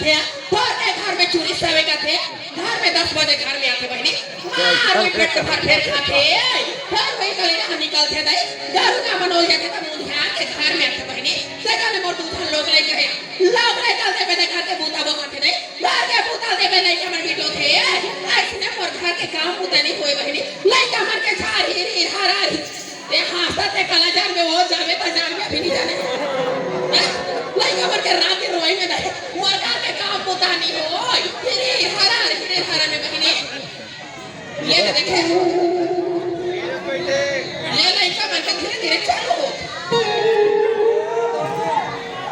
थे तो के घर में चोरी सवे का थे घर में 10 बजे घर में आते बहनी मार वही पेट के भर पेट खाते फिर वही गली ना निकलते दई दारू का मनोल जाते तो मुंह ध्यान के घर में आते बहनी जगह में मोटू धन लोग लेके है लोग लेकर दे बेटे घर के बूता वो करते दई घर के बूता दे बेटे के हमर बेटो थे ऐसने मोर घर के काम बूता नहीं होए बहनी लइका मर के झारी री हरारी ते हासा ते कला जान में वो जावे तो जान में भी नहीं जाने लइका मर के रात रोई में दे मोर घर के काम बूता नहीं होए री हरारी में बहनी ये देखे ये लइका मर के धीरे-धीरे चलो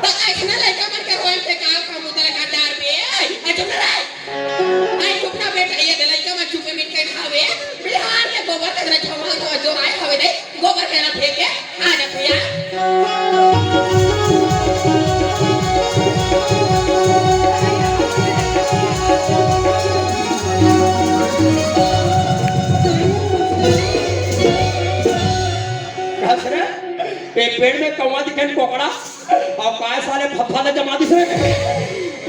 तो ऐसने लइका मर के रोई पे काम उतर का डार पे चुप ना आई चुप ना बेटा ये लइका मर चुप मिट के खावे बिहार के गोबर के छवा तो जो आए हवे दे गोबर के ना फेंके आ जा भैया पेड़ में कौवा दिखे कोकड़ा और काय साले फफा ने जमा दिसे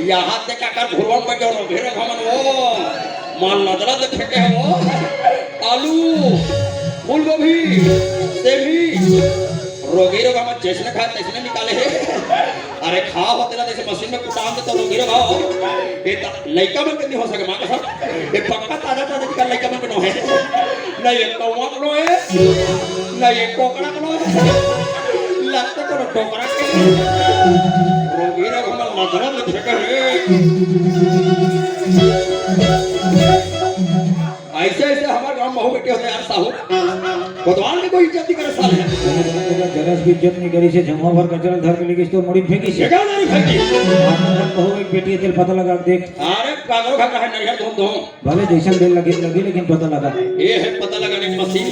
यहाँ ते का कर घुरवन पे जो घेरे घमन वो मान नजरा दे फेंके है वो आलू फूल गोभी सेमी रोगीरो का मत जैसे खाए तैसे निकाले है अरे खा होते ना जैसे मशीन में कुटाम दे तो रोगीरो खाओ ये लइका में नहीं हो सके मां कसम ये पक्का ताजा ताजा निकाल लइका में नो है ना ये कौवा नो है ना ये कोकड़ा नो है लगता तो टोकरा के रोगीरो का मत नजरा दे फेंके है ऐसे ऐसे हमारे गांव में हो बेटे होते यार साहू कोतवाल ने कोई इज्जत नहीं करे साले जरस भी इज्जत नहीं करी से जमा भर कचरा धर के लेके इसको मोड़ी फेंकी से जगह नहीं फेंकी आनंद बहु एक बेटी तेल पता लगा देख अरे पागल खा है नरिया धोम धोम भले जैसा दिल लगी लेकिन पता लगा ये है पता लगाने की मशीन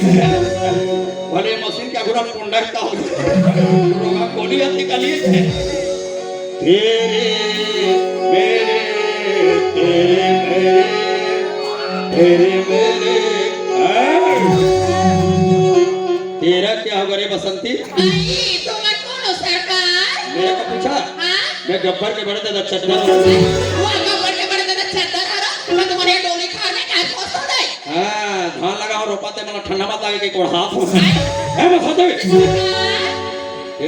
भले मशीन क्या गुना कोंडा का हो रोगा कोनी हाथ निकालिए तेरे मेरे तेरे मेरे तेरे मेरे तेरा क्या होगा रे बसंती तुम कौन हो सरकार मेरे को पूछा मैं गब्बर के बड़े दादा चद्दर वो गब्बर के बड़े दादा चद्दर हरा मैं तुम्हारे डोली खार में क्या सोचता है हां धान लगा और रोपाते मला ठंडा मत लगे कि कोड़ हाथ है मैं सोचते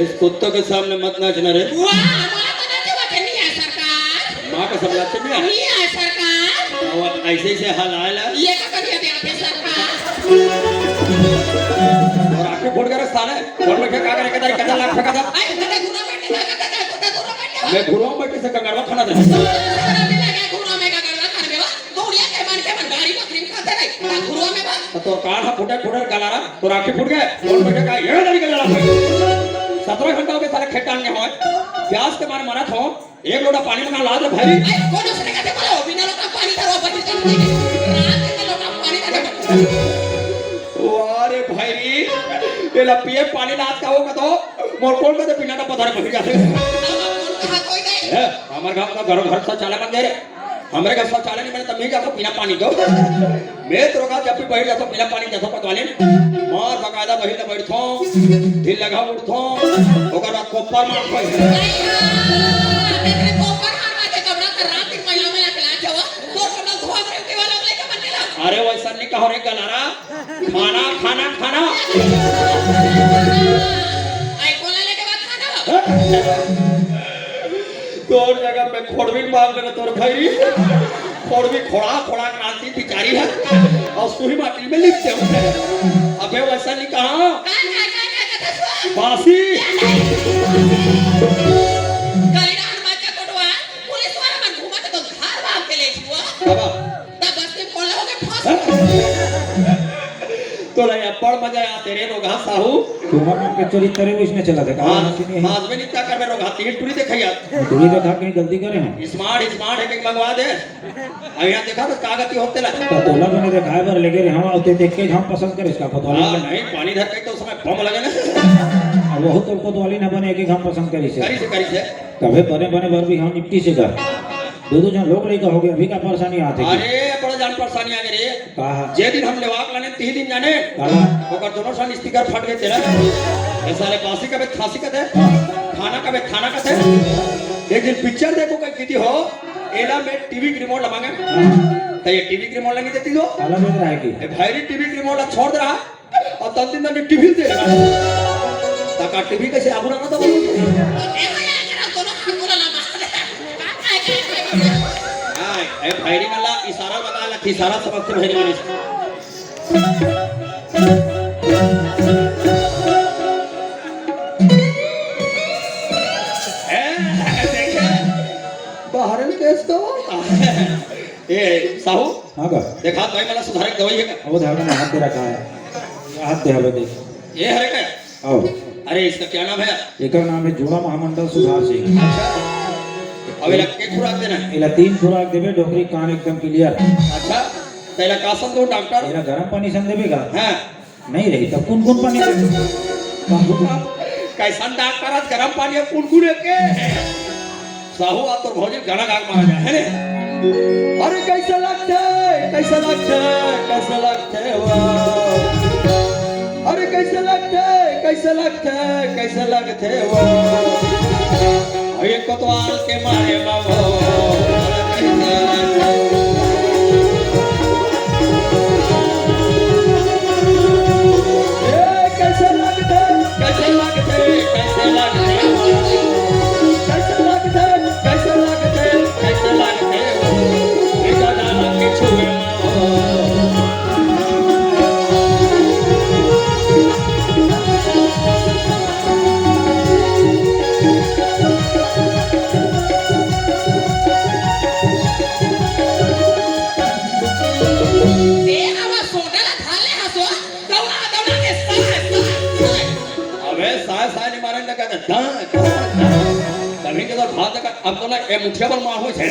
इस कुत्तों के सामने मत नाचना रे वाह मां तो नाचे बात नहीं है सरकार मां का सब नाचे नहीं है सरकार और ऐसे से हाल आएला ये का करिए दे आते सरकार और आके फोड़ कर साले फोड़ में क्या करे कदाई कदा लाख फेंका था आई कदा गुना बैठे ना कदा गुना बैठे मैं घुरवा बैठे से कंगरवा खाना दे गुना में का करवा कर देवा गौड़िया के मन गाड़ी बकरी खाते नहीं गुरुआ में बा तो कान हा फुटे फुटे गलारा तो राखी फुट गए फोड़ में का ये दाड़ी गला 17 घंटा हो गए साले खेत टांगने हो प्यास के मारे मरा था एक लोटा पानी में ला दे भाई कौन उसने कहते बोलो बिना लोटा पानी धरो बच्चे चल रात के लोटा पानी धरो वारे भाई ये लपिए पानी लात का होगा तो मोर कोल में तो बिना का पत्थर बह जाते है हमारे गांव का घर से चाले बन गए हमारे घर से चाले नहीं बने तब नहीं जाता बिना पानी दो मैं तो रोगा जब भी बैठ जाता बिना पानी जाता पतवाले मार बकायदा बहिल बैठो दिल लगा उठो ओकर बाद कोपर मार खोई तेरे कोपर मार के कबरा कर रात दिन महिला में अकेला जावा तो कबरा धोआ करे के वाला लेके बन गेला अरे वैसा नहीं कहो रे गलारा खाना खाना खाना आई कोला लेके बात खाना तोर जगह पे खोड़वी मांग ले तोर भाई खोड़वी खोड़ा खोड़ा क्रांति बिचारी है और सुही माटी में लिखते हो अबे वैसा नहीं कहा बासी गलीना हनुमान का कोटवा पुलिस वाला मन घुमा तो घर भाग के ले छुआ बाबा तब बस के कोला हो के फंस तो रे बड़ मजा आ तेरे रोगा साहू तुम्हारे के चरित्र में इसने चला देखा हां हां में नित्या कर रोगा तीन टुरी देखैया टुरी देखा कहीं गलती करे हैं स्मार्ट है कि मंगवा दे यहां देखा तो कागती होते ला तो तोला मैंने देखा है पर लेके हम आते देख के हम पसंद करे इसका पतवाली नहीं पानी धर के तो समय बम लगे ना बहुत तो पतवाली ना बने एक हम पसंद करी से कभी बने भर भी हम निपटी से कर दो जन लोग लेकर हो गए अभी का परेशानी आते अरे बड़ा जान परेशानी आ गई रे कहा जे दिन हम लेवाक लाने 3 दिन जाने ओकर दोनों सन स्टिकर फट गए तेरा ए साले बासी का बे खांसी का थे खाना का बे खाना का थे एक दिन पिक्चर देखो कहीं किती हो एला में टीवी की रिमोट लमांगे हाँ, तो ये टीवी की रिमोट नहीं देती दो अलग बेच रहा है कि ए भाई टीवी की रिमोट छोड़ दे रहा और तब दिन ने टीवी दे रहा ताका टीवी कैसे आबू ना तो ए भैया करा कोनो हमरो लमा का हां ए भाई वाला इशारा बता ला इशारा समझते भाई वाले बाहरन केस तो ए साहू हाँ का देखा तो मला सुधारक दवाई है का वो धागा में हाथ दे रखा है हाथ दे हवे देख ये हरे का आओ अरे इसका क्या नाम है एक नाम है जोड़ा महामंडल सुधार सिंह अच्छा अब इला के खुराक देना है इला 3 खुराक देबे डोकरी कान एकदम क्लियर अच्छा पहला कासन दो डॉक्टर इला गरम पानी सन देबे का हां नहीं रही तब कौन पानी दे कैसन डॉक्टर आज गरम पानी में कुनकुन के साहू आ तो भौजी गाना गा के मारा जाए है ने अरे कैसा लगता वाह अरे कैसा लगता वाह ये कोतवाल के मारे बाबू कैसे लगते ए आवा सोडा थाले हसो दौड़ा के अबे साय नहीं मारे लगा तभी के तो भात का अब तो ना ए मुठिया पर मार हो छे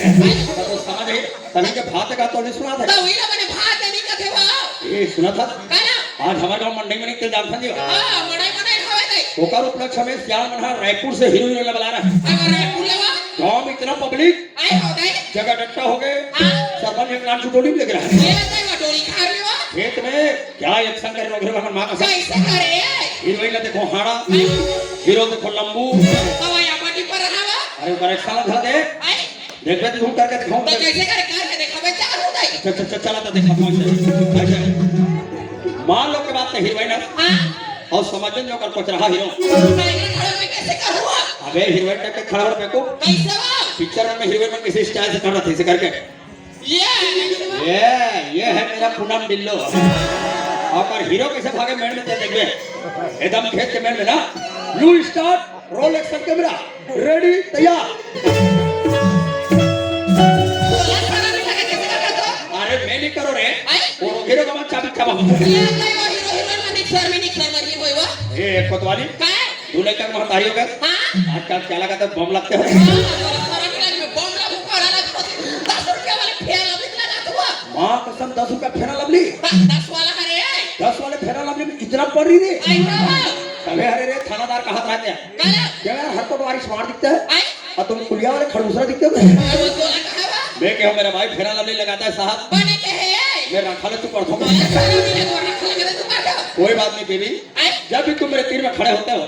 तो समझ है तभी के भात का तो नहीं सुना था तो इला मने भात नहीं कथे वा ये सुना था काना आज हमारे गांव मंडी में निकल जान था जी हां मड़ाई खावे दे ओकर उपलक्ष्य में श्याम मनहा रायपुर से हीरोइन ने बुला रहा है अगर रायपुर लेवा गांव में इतना पब्लिक आई हो दे जगह डट्टा हो गए हां सरपंच एक लान छुटोली लग रहा है ले दे वा डोली खा रे वा खेत में क्या एक्शन कर रहे हो मां का कैसे करे हीरोइन ने देखो हाड़ा हीरो देखो लंबू हवा या पार्टी पर रहावा अरे ऊपर एक साल धर दे आई देख बे तू करके दिखाऊं तो कैसे करे कार के दिखावे चालू दे चला तो देखा पहुंच अच्छा मान लो के बात है हीरोइन हां और समझन जो कर पहुंच रहा हीरो मैं खड़े में कैसे कर हुआ अबे हीरोइन के खड़ा हो पे को कैसे वा पिक्चर में हीरोइन में किसी स्टाइल से कर रहा था इसे करके ये ये है मेरा पूनम बिल्लो और हीरो कैसे भागे मेड़ में देख बे एकदम खेत के मेड़ में ना blue start roll action camera ready तैयार बोला खड़ा नहीं लगा कैसे कर तो अरे मैं नहीं करो रे आई वो हीरो का मत चाबी चाबा ये नहीं वो हीरो हीरोइन में मिक्सर मरी होई वा ए कोतवाली का तू लेकर महतारियों का हां आजकल क्या लगा तो बम लगते हैं मां कसम 10 रुपया फेरा लवली 10 वाले फेरा लवली में इतना पड़ रही रे तबे हरे रे थानादार का हाथ रहते हैं क्या यार हर को बारिश मार दिखता है और तुम कुलिया वाले खड़ूसरा दिखते हो मैं क्या मेरा भाई फेरा लवली लगाता है साहब मैं रखा ले तू पढ़ो कोई बात नहीं बेबी जब भी तुम मेरे तीर में खड़े होते हो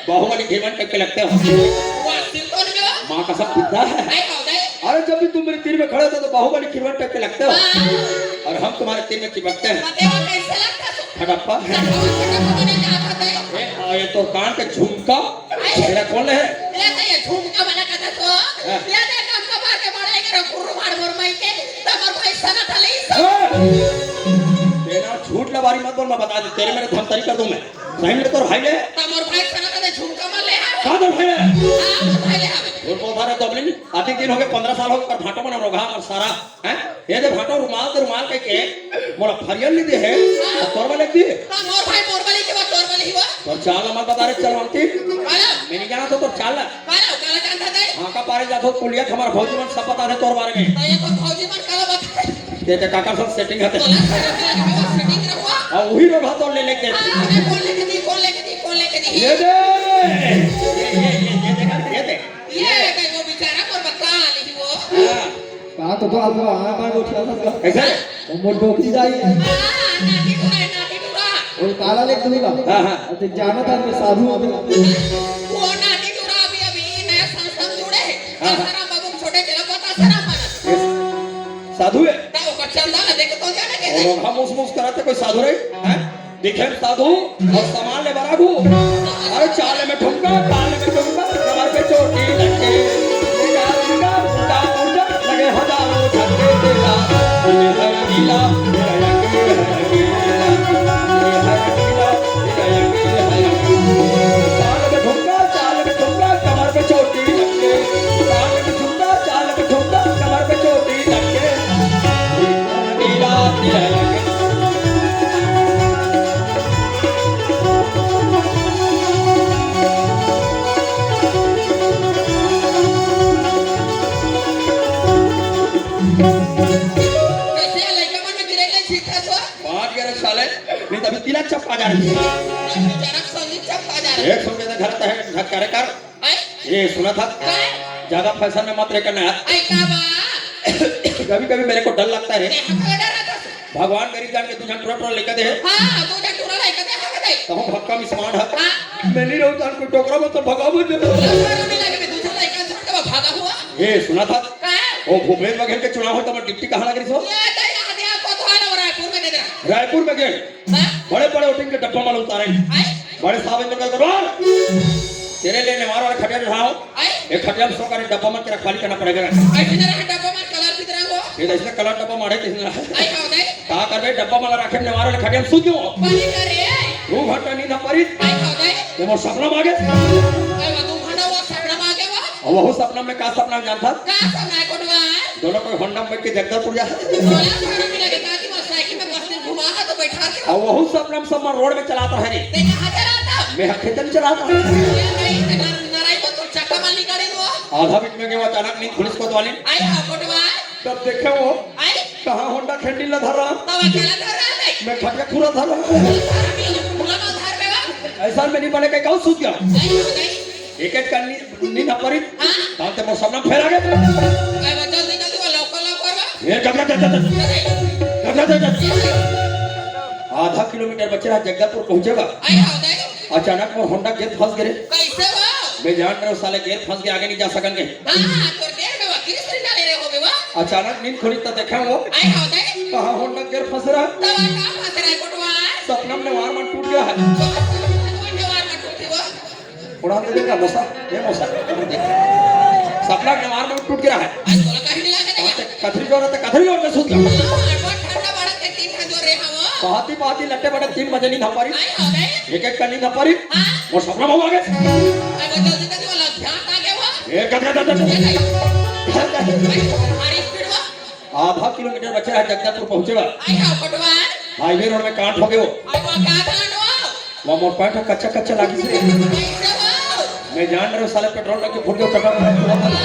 बाहुबली घेवन करके लगते हो मां कसम पिता है अरे जब भी तुम मेरे तीर में खड़े होते हो तो बाहुबली घेवन करके लगते हो और हम तुम्हारे तीर में चिपकते हैं खड़प्पा ये तो कान के झुमका मेरा कौन है तेरा झूठ लबारी मत बोल मैं बता दे तेरे मेरे धमतरी कर दूं मैं सही में तो भाई ले कहां तो भाई ले और बहुत सारे दबली आते दिन हो गए 15 साल हो गए पर भाटो बना रोगा और सारा हैं ये दे भाटो रुमाल के मोला फरियल नहीं दे है तोर वाले दी तो चाल मत बता रे चलवंती मैं नहीं जाना तो चाल हां का पारे जातो कुलिया हमारा भौजी मन सब बता दे तोर बारे में ते काका सब सेटिंग हते और वही रो भातो ले लेके ये दे ये दे कहा तो आप वहां पर उठा था कैसे मोर डोकरी जाई और काला लेक दूंगा हां तो जाना था मैं साधु अभी वो नाटी दूरा अभी नया संस्था जुड़े है सारा बाबू छोटे चला पता सारा माना हम मुस कराते कोई साधु रे हैं दिखे साधु और सामान ले बरागू अरे चाले में ठुमका काले में ठुमका कमर पे चोटी लगे उड़ा उड़ा उड़ा लगे हजारों झटके तेरा ये हर गीला तेरा यंगे चाले में ठुमका कमर पे चोटी लगे काले में ठुमका चाले में ठुमका कमर पे चोटी लगे गीला तेरा यंगे कैसे लड़का मन में गिरेला सीखा सो बात करे साले नहीं तभी तिलक चप्पा जा रही है बेचारा संगीत चप्पा जा रहा एक सुन के घर तक है झटकारे कर है ये सुना था काय ज्यादा फैशन में मत रहना आई का बा कभी कभी मेरे को डर लगता है ते हका डरा था भगवान गरीब जान के तुझे ट्रोटरो लेकर दे हां तो जा टूरा लाइक ते हका दे तो हम भक्का मिसमान है हां मैं नहीं रहूं जान को टोकरा में तो भगाओ दे लड़का में लगे में दूसरा लाइक झटका भागा हुआ ये सुना था काय वो भूपेश बघेल के चुनाव हो तो मैं डिप्टी कहां लग रही सो ये दे आदे को तो आना रायपुर में दे दे रायपुर में गए हां बड़े बड़े वोटिंग के डब्बा माल उतारे आई बड़े साहब इधर कर दरबार तेरे लिए नेवार वाला खटिया उठाओ आई एक खटिया में सो कर डब्बा में तेरा खाली करना पड़ेगा आई किधर है डब्बा में कलर की तरह को ये इसने कलर डब्बा मारे किसने आई का दे का करबे डब्बा माला रखे नेवार वाला खटिया में सो क्यों पानी करे तू घंटा नींद परी आई का दे ते मोर सपना मागे आई वो तू खड़ा हुआ सपना मांगे वा और वो सपना में का सपना जानता का सपना कोटवा दोनों को होंडा में के जगदलपुर जा बोला खाना मिला के ताकि मैं साइकिल में बस दिन घुमा तो बैठा के और वो सपना में सब रोड में चलाता है रे ते कहां चलाता मैं खेतन चलाता हूं ये नहीं नराई को तो चक्का माल निकाले वो आधा बीच में गया अचानक नींद पुलिस को वाली आई हा कोटवा तब देखे वो आई कहां होंडा खेंडी ला धर रहा तो अकेला धर रहा नहीं मैं खटिया खुरा धर रहा खुला ना धर में वा ऐसा में नहीं बने के कहो सूत गया आई हो गई एक एक करनी नींद परी हां ताते मोर सपना फेर आ गया आई वो जल्दी जल्दी वो लोकल वा ये आधा किलोमीटर बचेगा जगदलपुर पहुंचेगा आई हा गई अचानक वो होंडा गेट फंस गए कैसे वो मैं जान रहा हूँ साले गेट फंस के आगे नहीं जा सकेंगे हां तो देर में वकील से डाले रे होबे वा अचानक नींद खुली तो देखा वो आई हा गई कहा होंडा गेट फंस रहा तवा का फंस रहा है कोटवा सपना में वार मन टूट गया है कोटवा में टूटी वो उड़ा दे देगा मोसा ये मोसा सपना में वार मन टूट गया है आई बोला कहीं नहीं लगे नहीं कथरी जोर है कथरी जोर में सूत गया ठंडा बड़ा के तीन खा जो रे हवा पाती लट्टे बड़े 3 बजे नींद हमारी आई हा गई एक एक का नींद हमारी हां और सपना में आ गए आई वो जल्दी जल्दी वाला ध्यान आ गया वो ये गद हमारी स्पीड वो आधा किलोमीटर बचे है जगदलपुर पहुंचेगा आई हा कोटवा हाईवे रोड में कांट हो गए आई वो का कांडो वो मोर पैंट कच्चा कच्चा लागी से कैसे वो मैं जान रहा हूँ साले पेट्रोल का फुट गया पेट्रोल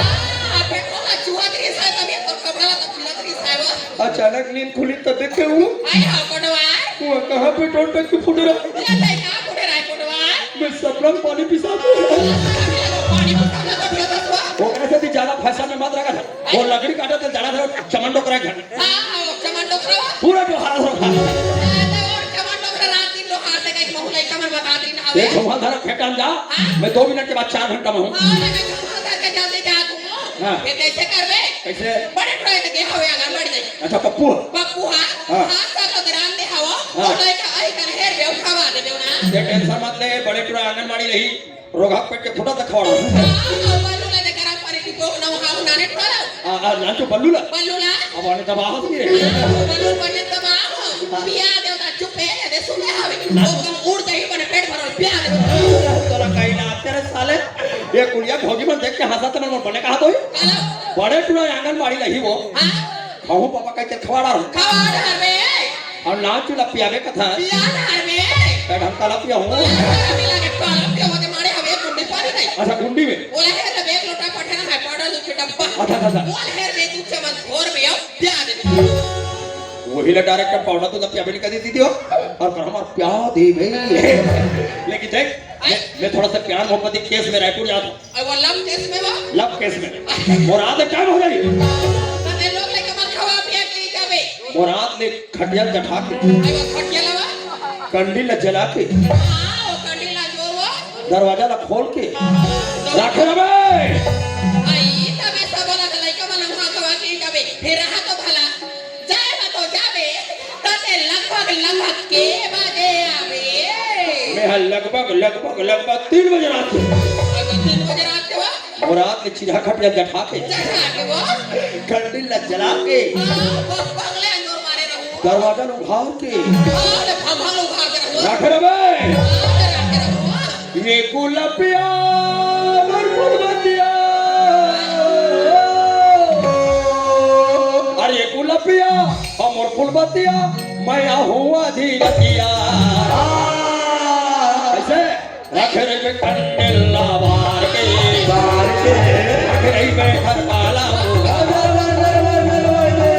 पेट्रोल चूहा के साथ अभी तो कपड़ा तो खुला के साथ अचानक नींद खुली तो देखे हूँ आई हा कोटवा वो कहाँ पेट्रोल टंकी फुट रहा ये नहीं का फुटे रहा कोटवा मैं सपना में पानी पिसा दूँ पानी पकाना तो दिया था वो कैसे थी ज्यादा फैशन में मत रखा था वो लकड़ी काटा तो जाना था चमन डोकरा घर हां चमन डोकरा पूरा जो हारा था और चमन डोकरा रात दिन लोग हारते गए मोहल्ले चमन बता दी ना देख वहां धरा फेंकन जा मैं 2 मिनट के बाद 4 घंटा में हूँ हां लगा चमन के जल्दी जा तुम हां ये कैसे करबे कैसे बड़े ट्राई के हवे आंगन बढ़ जाए अच्छा पप्पू पप्पू हां हाँ। हां का दरान दे हवा हाँ। और लड़का आई कर हेर बे उठावा दे देना ये टेंशन मत ले बड़े टुरा आंगनबाड़ी रही रोगा पेट के फुटा तक खवाड़ा हां बालू ले करा पानी की तो ना हां नाने ठोला नाचो बल्लूला बालू ला अब आने दबा हो रे बालू बने तबाह पिया देवता चुप है दे सुने हवे वो उड़ जाई बने पेट भरल पिया दे तोला कहीं ना तेरे साले ये कुड़िया भोगी मन देख के हंसा तो ना बने कहा तो बड़े टुरा आंगनबाड़ी रही वो हां खाऊ पापा कहते खवाड़ा रहो खवाड़ हरबे और नाच चुला पियावे कथा पिया हरबे मैं ढंग का पिया हूँ मिला के पाला पिया होते मारे हवे कुंडी पानी नहीं अच्छा गुंडी में बोला है तो एक लोटा पठना है पाउडर के डब्बा अच्छा बोल है रे तू चमन घोर में आओ पिया दे वही ला डायरेक्टर पाउडर तो पिया भी कर दी हो और कर हमार प्यार दे भाई लेकिन देख मैं थोड़ा सा प्यार मोहब्बत के केस में रायपुर जाता हूँ और वो लव केस में वो लव केस में मुराद टाइम हो जाएगी तने लोग लेके मत खवा पिया के जाबे मुराद ने खटिया जठा के आई वो खटिया लवा कंडी ला जला के हां वो कंडी ला जो वो दरवाजा ला खोल के रखे रबे आई तबे सब लगा लइका मन हम खवा के जाबे फिर रहा तो भला जाए ना तो जाबे तते लगभग 3 बजे रात के अगर 3 बजे रात के बाद और रात के चिढ़ा खटिया जठा के चढ़ा के वो कंडिल ला जला के बगले अंदर मारे रहो दरवाजा लो उघार के अरे भगवान उघार के रहो रख रे बे रखे रहो ये गुलपिया मोर फुलबतिया अरे गुलपिया मोर फुलबतिया मैं हुआ धीरतिया ऐसे रख रे बे कंडिल ला बार के रख रे बे घर वाला रख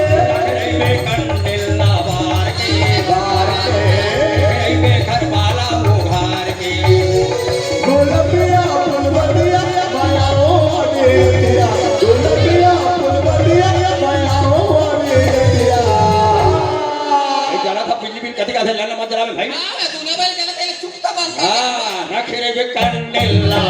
रे बे कंडिल ला बार के रख रे बे घर वाला उघार के गुलपिया फुलबतिया बनाओ दिया गुलपिया फुलबतिया बनाओ दिया जला था बिजली बिल कथी का लाना मत जलावे भाई हां दुनिया भर चलते चुप तो बंद हां रख रे बे कंडिल ला